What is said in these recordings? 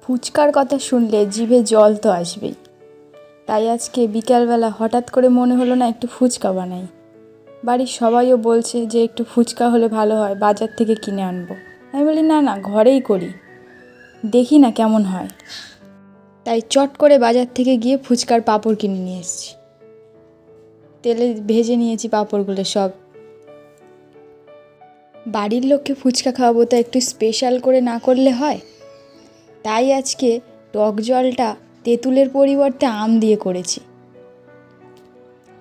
ফুচকার কথা শুনলে জিভে জল তো আসবেই। তাই আজকে বিকালবেলা হঠাৎ করে মনে হলো না একটু ফুচকা বানাই। বাড়ির সবাইও বলছে যে একটু ফুচকা হলে ভালো হয়, বাজার থেকে কিনে আনবো। আমি বলি না না, ঘরেই করি, দেখি না কেমন হয়। তাই চট করে বাজার থেকে গিয়ে ফুচকার পাঁপড় কিনে নিয়ে এসেছি। তেলে ভেজে নিয়েছি পাঁপড়গুলো সব। বাড়ির লোককে ফুচকা খাওয়াবো, তো একটু স্পেশাল করে না করলে হয়। তাই আজকে টক জলটা তেঁতুলের পরিবর্তে আম দিয়ে করেছি।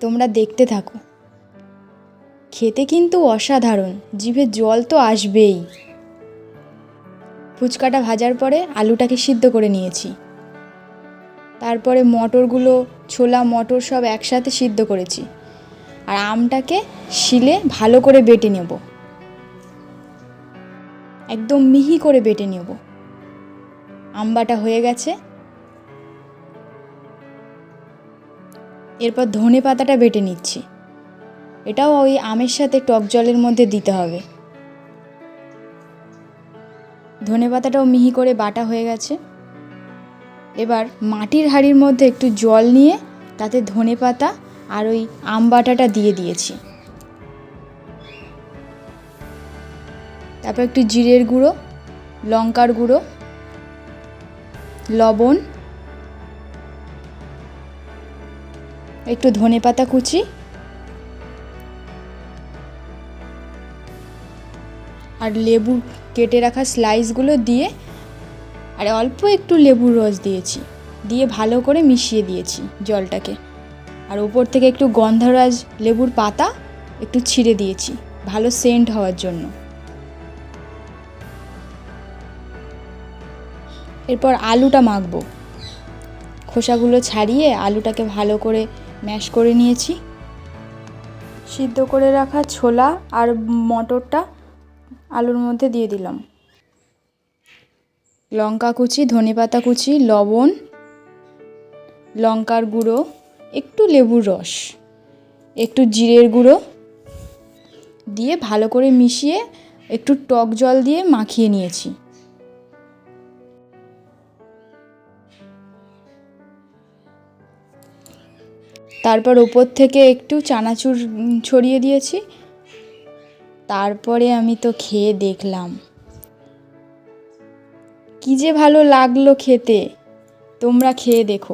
তোমরা দেখতে থাকো, খেতে কিন্তু অসাধারণ, জিভে জল তো আসবেই। ফুচকাটা ভাজার পরে আলুটাকে সিদ্ধ করে নিয়েছি। তারপরে মটরগুলো, ছোলা মটর সব একসাথে সিদ্ধ করেছি। আর আমটাকে শিলে ভালো করে বেটে নেব, একদম মিহি করে বেটে নেব। আম বাটা হয়ে গেছে। এরপর ধনে পাতাটা বেটে নিচ্ছি। এটাও ওই আমের সাথে টক জলের মধ্যে দিতে হবে। ধনে পাতাটাও মিহি করে বাটা হয়ে গেছে। এবার মাটির হাঁড়ির মধ্যে একটু জল নিয়ে তাতে ধনে পাতা আর ওই আম বাটাটা দিয়ে দিয়েছি। তারপর একটু জিরের গুঁড়ো, লঙ্কার গুঁড়ো, লবণ, একটু ধনে পাতা কুচি আর লেবু কেটে রাখা স্লাইসগুলো দিয়ে, আর অল্প একটু লেবুর রস দিয়েছি, দিয়ে ভালো করে মিশিয়ে দিয়েছি জলটাকে। আর উপর থেকে একটু গন্ধরাজ লেবুর পাতা একটু ছিঁড়ে দিয়েছি, ভালো সেন্ট হওয়ার জন্য। এরপর আলুটা মাখবো। খোসাগুলো ছাড়িয়ে আলুটাকে ভালো করে ম্যাশ করে নিয়েছি। সিদ্ধ করে রাখা ছোলা আর মটরটা আলুর মধ্যে দিয়ে দিলাম। লঙ্কা কুচি, ধনেপাতা কুচি, লবণ, লঙ্কার গুঁড়ো, একটু লেবুর রস, একটু জিরের গুঁড়ো দিয়ে ভালো করে মিশিয়ে একটু টক জল দিয়ে মাখিয়ে নিয়েছি। তারপর ওপর থেকে একটু চানাচুর ছড়িয়ে দিয়েছি। তারপরে আমি তো খেয়ে দেখলাম, কি যে ভালো লাগলো খেতে। তোমরা খেয়ে দেখো।